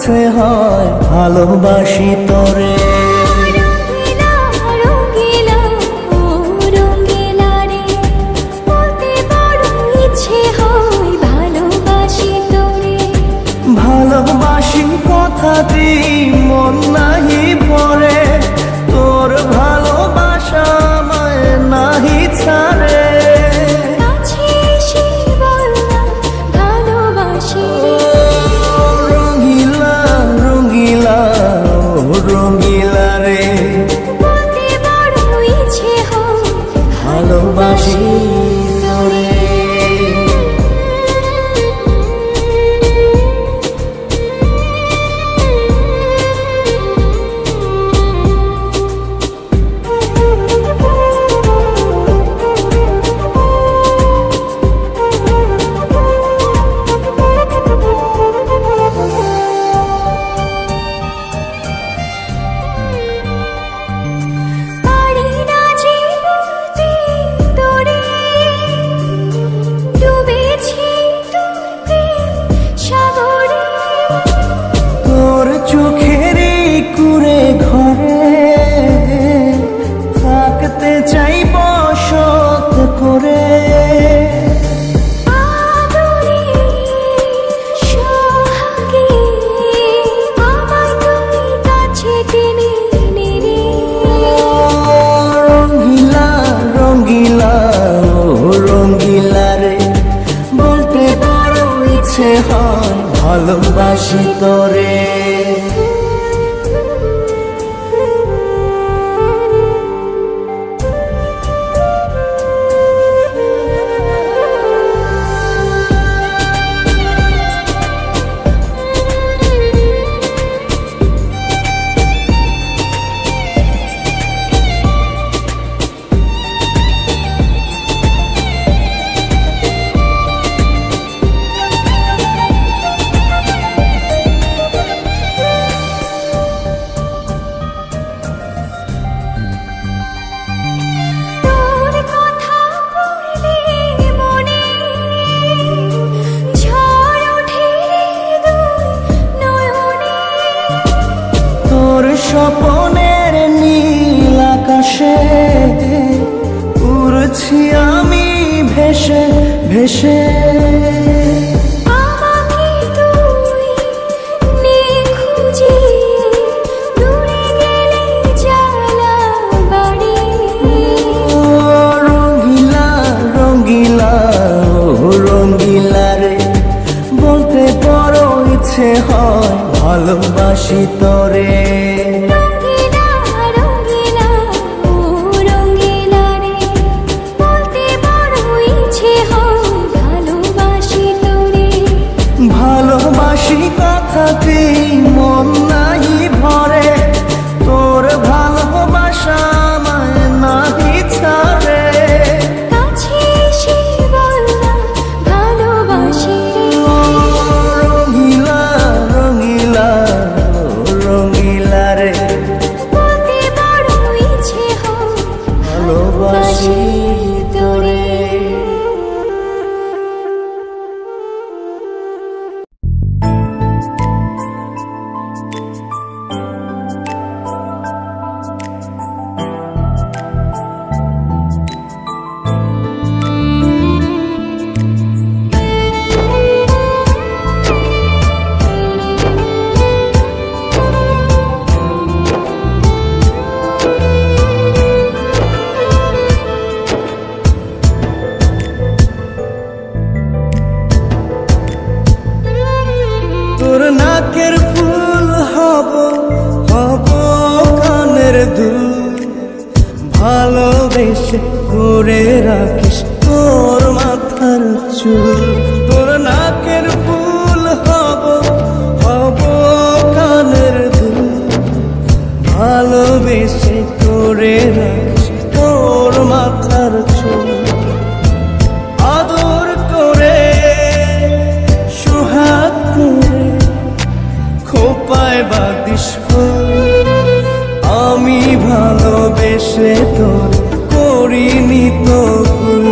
ইচ্ছে হয় ভালোবাসি তোরে। ভালোবাসি কথাটি মন নাহি পড়ে, তোর ভালোবাসা আমায় নাহি ছাড়ে। রঙিলা রঙিলা রঙিলা রে, ভালোবাসি তোরে। ভালোবাসি তোরে। স্বপনের নীল আকাশে উড়ছি আমি ভেসে ভেসে। রঙিলা রঙিলা রঙিলা রে, বলতে বড় ইচ্ছে হয় ভালোবাসি তোরে। ভালোবাসি কথাটি মন নাহি ভরে, তোর ভালোবাসা আমায় নাহি ছাড়ে। রঙিলা রঙিলা রঙিলা রে, ভালোবাসি তোরে। তোর নাকের ফুল হব হব কানের দুল, ভালোবেসে করে রাখিস তোর মাথার চুল। তোর নাকের ফুল হব হব কানের দুল, ভালোবেসে করে রাখিস তোর মাথার চুল। আদর করে সুহাগ করে খোপায় বাঁধিস ফুল, আমি ভালোবেসে তোর করিনি তো ভুল।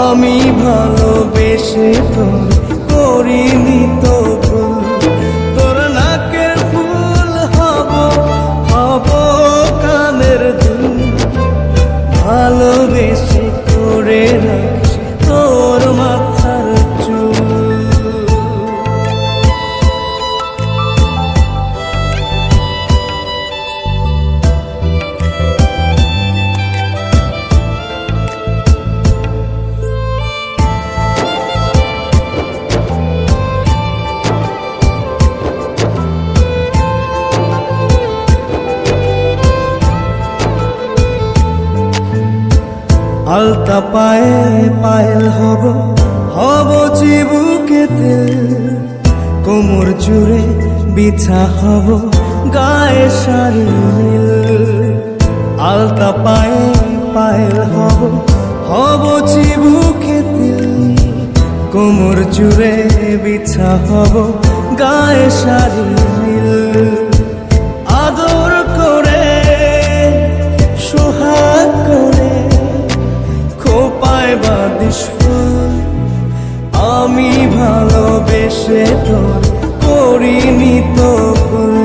আমি ভালোবেসে তোর করিনি তো ভুল। তোর আলতা পায়ে পায়েল হব, হব চিবুকেতে, কোমর জুড়ে বিছা হব, গায়ে শাড়ি নীল। আলতা পায়ে পায়েল হব, হব চিবুকেতে, কোমর জুড়ে বিছা হব, গায়ে শাড়ি নীল। আদর করে সোহাগ করে খোপায় বাঁধিস ফুল, আমি ভালোবেসে তোর করিনি তো ভুল।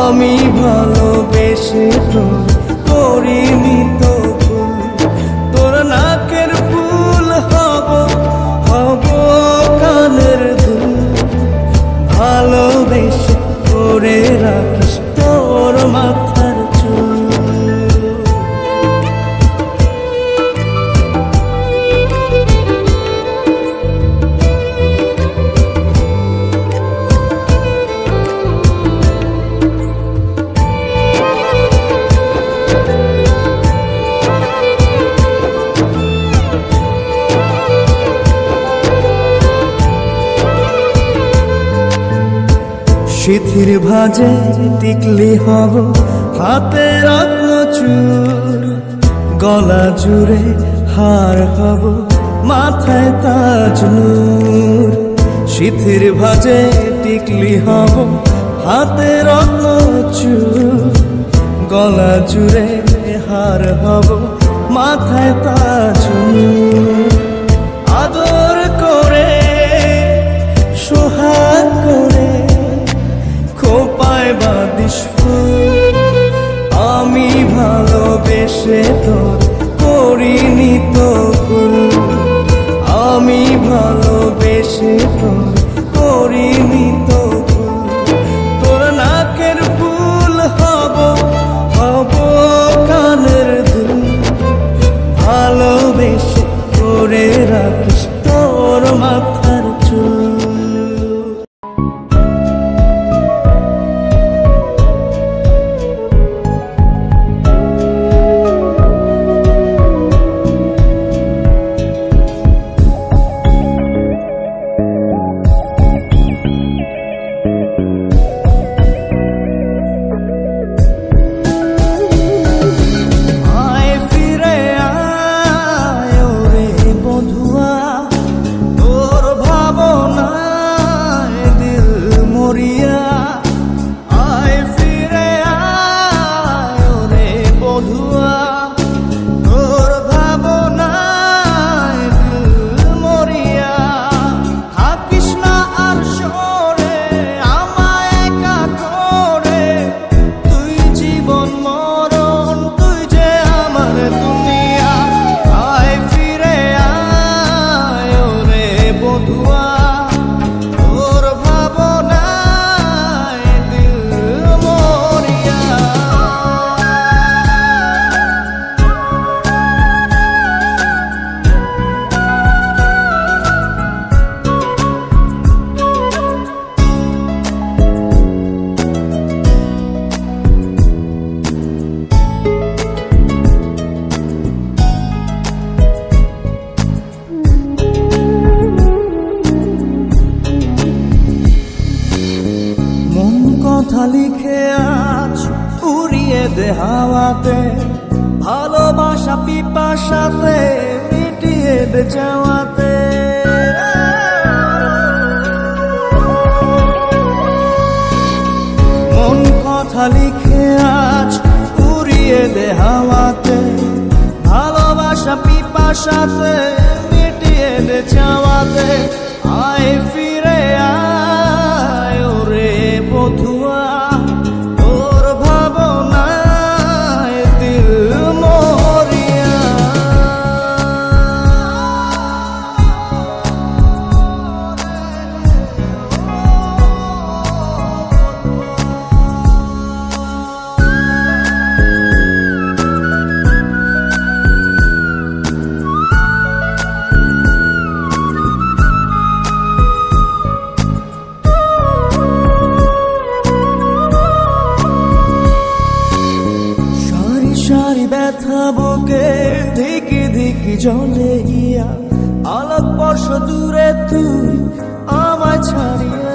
আমি ভালোবেসে তোর করিনি তো ভুল। তোর নাকের ফুল হব, হব কানের দুল, ভালোবেসে করে রাখিস তোর মাথার চুল। সিথির ভাজে টিকলি হব, হাতে রত্ন চুর, গলা জুড়ে হার হব, মাথায় তাজ নূর। সিথির ভাজে টিকলি হব, হাতে রত্ন চুর, গলা জুড়ে হার হব, মাথায় তাজ নূর। আদর করে সোহাগ করে খোপায় বাঁধিস ফুল, আমি ভালোবেসে তোর করিনি তো ভুল। আমি ভালোবেসে তোর করিনি তো ভুল। তোর নাকের ফুল হব, হব কানের দুল, ভালোবেসে করে রাখিস তোর মাথার চুল। লিখে আজ উড়িয়ে দে হাওয়াতে, ভালোবাসা পিপাসাতে মিটিয়ে দে চাওয়াতে। মন কথা লিখে আজ উড়িয়ে দে হাওয়াতে, ভালোবাসা পিপাসাতে মিটিয়ে দে চাওয়াতে। আয় ফিরে আয় ওরে বধুয়া, তোর ভাবনায় দিল মরিয়া। সারি সারি ব্যথা বুকে থেকে ধিকি জলে গিয়া আলোক বর্ষ দূরে তুই আমায় ছাড়িয়া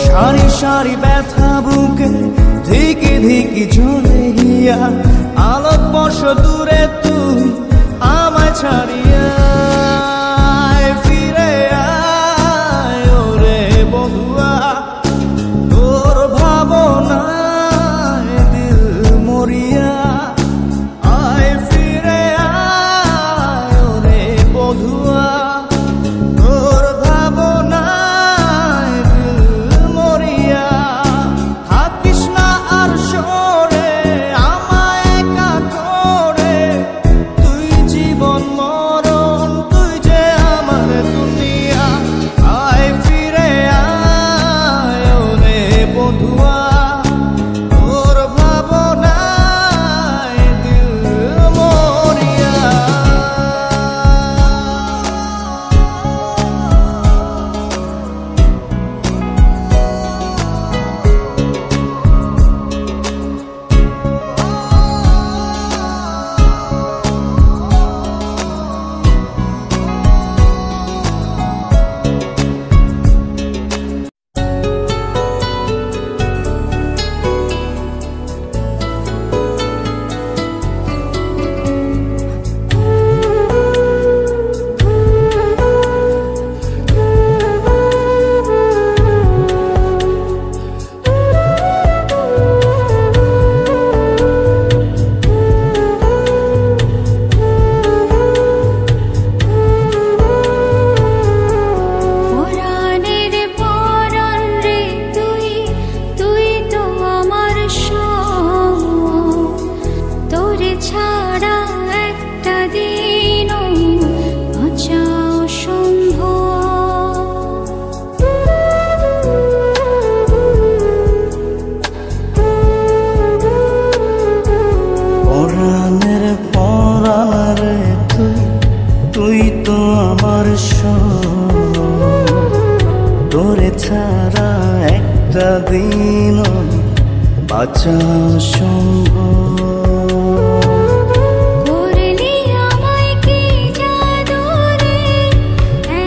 সারি সারি ব্যথা বুকে ধিকি ধিকি জলে গিয়া আলোক বর্ষ দূরে তুই আমায় ছাড়িয়া ফিরে আয় ওরে বন্ধুয়া তোর ভাবনায় দিল মরিয়া আয় ফিরে আয় ওরে বন্ধুয়া তোর ভাবনায় দিল মরিয়া থাকিস না আর সরে আমায় একা করে তুই জীবন মরণ তুই যে আমার দুনিয়া আয় ফিরে আয় ওরে বন্ধুয়া তোর ভাবনায় দিল মরিয়া তুই তো আমার তোরে ছাড়া একটা দিন বাঁচা সম্ভব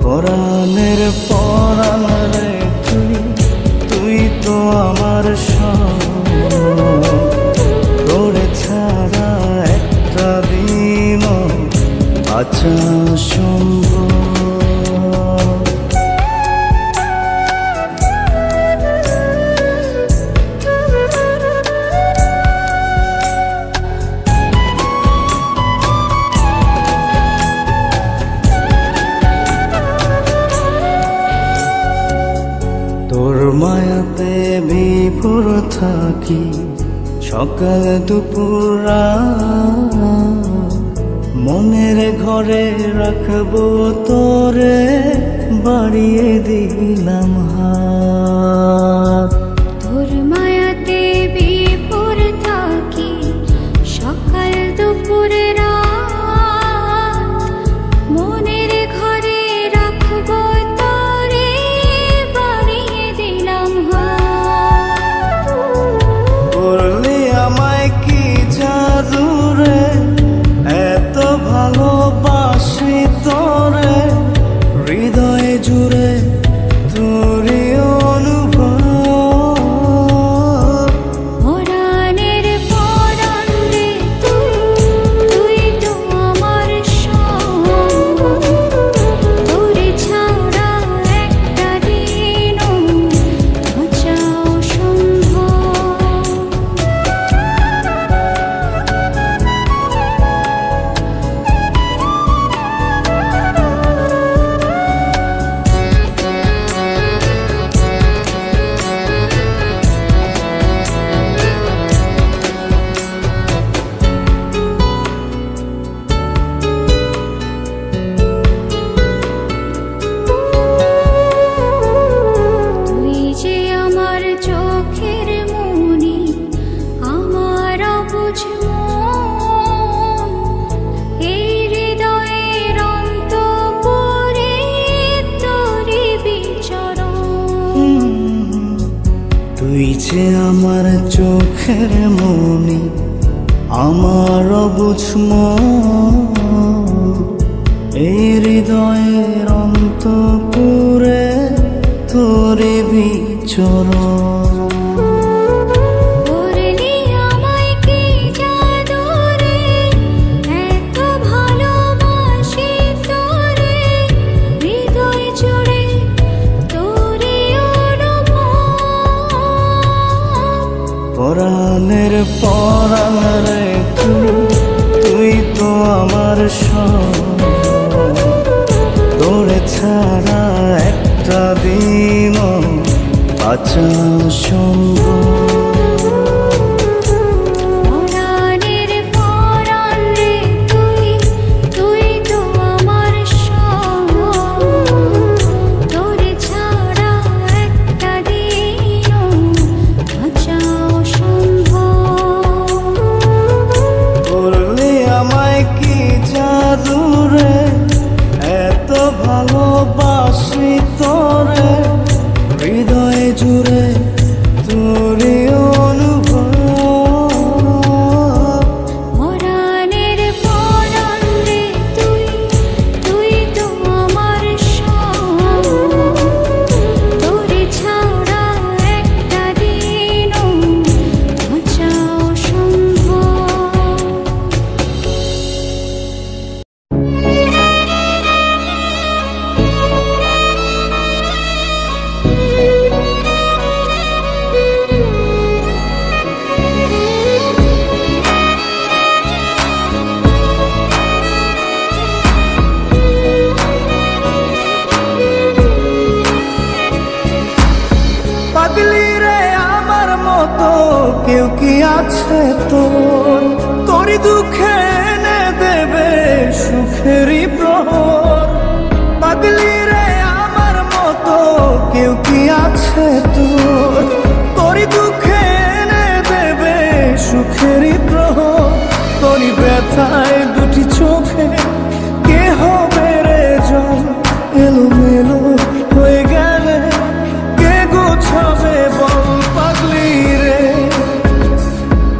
পরাণের পরাণ রে তুই তো আমার তোরে ছাড়া একটা দিন বাঁচা সম্ভব তোর মায়াতে বিভোর থাকি সকাল দুপুর মনের ঘরে রাখবো তোরে বাড়িয়ে দিলাম হাত তোর মায়াতে বিভোর থাকি সকাল দুপুরে মনের ঘরে রাখবো তোরে বাড়িয়ে দিলাম হাত করলি আমায় কি জাদু রে এত ভালোবাসি তোরে হৃদয়ে জুড়ে তোরই অনুভব চোখের মনি আমার বুঝম এই হৃদয়ের অন্তপুরে তোরে বিচরণ। পরাণের পরাণ রে তুই তো আমার সব, তোরে ছাড়া একটা দিন বাঁচা সম্ভব। ভালোবাসি তোরে হৃদয়ে জুড়ে তোরে অনুভব। পরাণের পরাণ রে তুই তো আমার সব, তোরে ছাড়া একটা দিনও বাঁচা অসম্ভব। পাগলি রে আমার মতো কেউ কি আছে তোর, তোরই দুঃখে এনে দেবে সুখেরই প্রহর। পাগলি রে আমার মতো কেউ কি আছে তোর, তোরই দুঃখে এনে দেবে সুখেরই প্রহর। তোরই ব্যথায় দুটি চোখে কে হবে রে জল, এলোমেলো হয়ে গেলে গোছাবে বল। পাগলি রে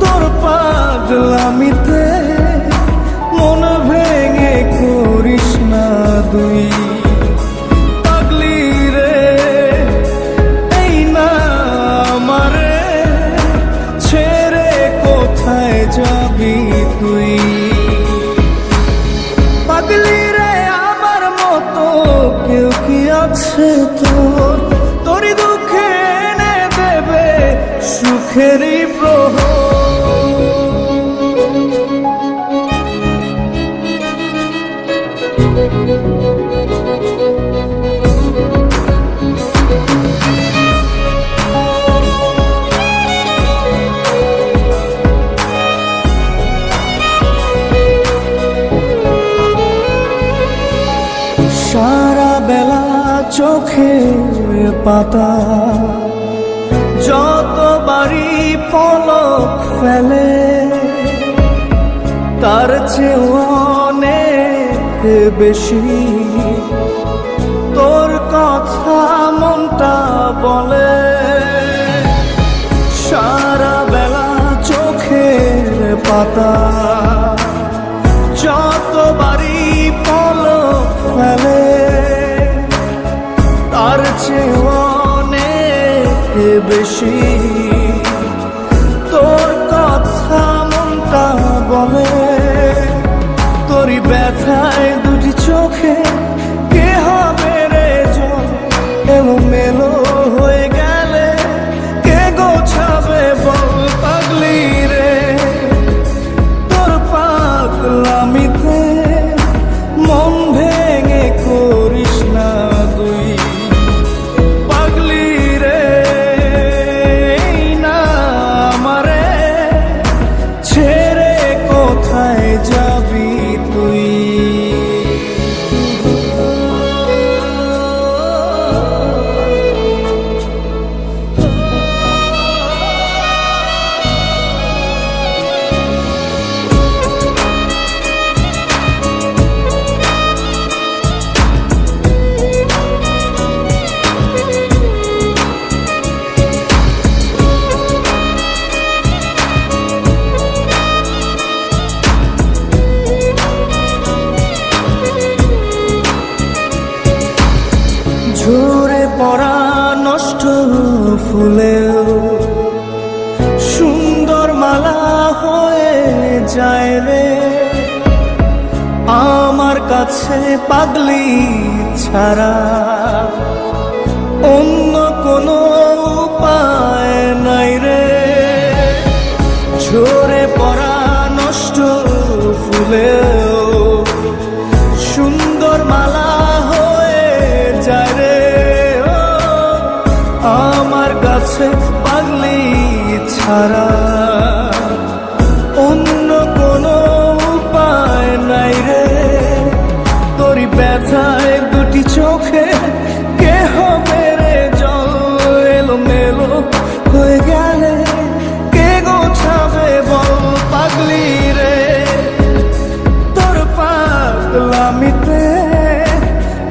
তোর পাগলামিতে মন ভেঙে করিস না দুই। পাগলি রে এই না আমারে ছেড়ে কোথায় যাবি তুই। পাগলি রে আমার মতো কেউ কি আছে তোর, তোরই দুঃখে এনে দেবে সুখেরই প্রহর। সারা বেলা চোখের পাতা যতবারই পলক ফেলে, তার চেয়ে অনেক বেশি তোর কথা মনটা বলে। সারা বেলা চোখের পাতা যতবারই পলক ফেলে, তার চেয়ে অনেক বেশি তোর কথা মনটা বলে। তোরই ব্যথায় দুটি চোখে কে হবে রে জল, এলোমেলো হয়ে গেলে কে গোছাবে বল। পাগলি রে তোর পাগলামিতে মন ভেঙে করিস না তুই। পাগলি রে না আমারে ছেড়ে কোথায় যাবি তুই। যায় রে আমার কাছে পাগলি ছাড়া অন্য কোনো উপায় নাই রে ঝরে পড়া নষ্ট ফুলেও সুন্দর মালা হয়ে যায় রে আমার কাছে পাগলি ছাড়া অন্য কোনো উপায় নাই রে তোরই ব্যথায় দুটি চোখে কে হবে রে জল এলোমেলো হয়ে গেলে কে গোছাবে বল পাগলি রে তোর পাগলামিতে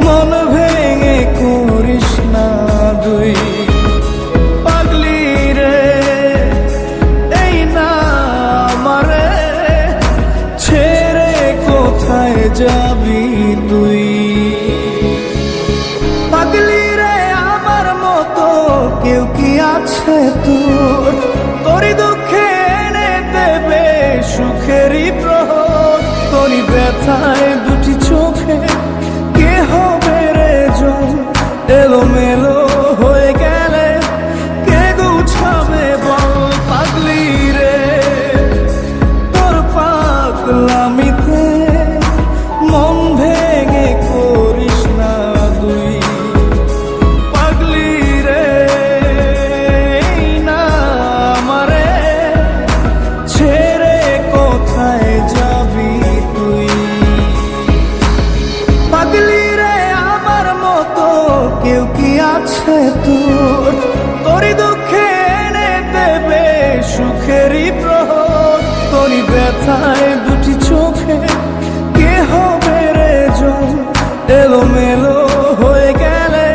মন ভেঙে করিস না দুই পাগলি রে এই না আমারে ছেড়ে কোথায় যাবি তুই পাগলি রে আমার মতো কেউ কি আছে তোর তোরই দুঃখে এনে দেবে সুখেরই প্রহর তোরই ব্যথায় দুটি চোখে কে হবে রে জল এলোমেলো হয়ে গেলে কে গুছাবে বল পাগলি রে তোর পাগলামিতে মন ভেঙে করিস না দুই পাগলি রে না আমারে ছেড়ে কোথায় যাবি তুই পাগলি রে আমার মতো কেউ কি আছে তোর তোরই দুঃখে এনে দেবে সুখেরই প্রহর তোরই ব্যথায় দুটি চোখে কে হবে রে জল এলোমেলো হয়ে গেলে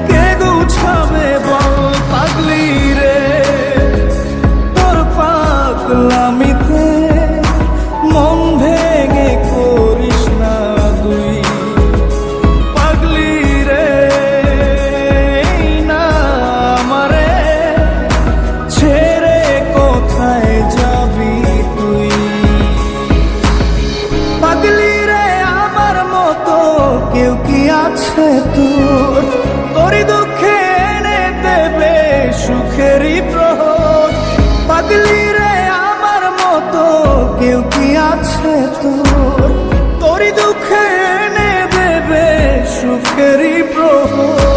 কে গুছাবে বল পাগলি রে তোর পাগলামিতে মন ভেঙে করিস না দুই পাগলি রে না আমারে ছেড়ে কোথায় যাবি তুই পাগলি রে আমার মতো কেউ কি আছে তোর তোরই দুঃখে এনে দেবে সুখেরই প্রহর পাগলি রে আমার মতো কেউ কি আছে তোর তোরই দুঃখে এনে দেবে সুখেরই প্রহর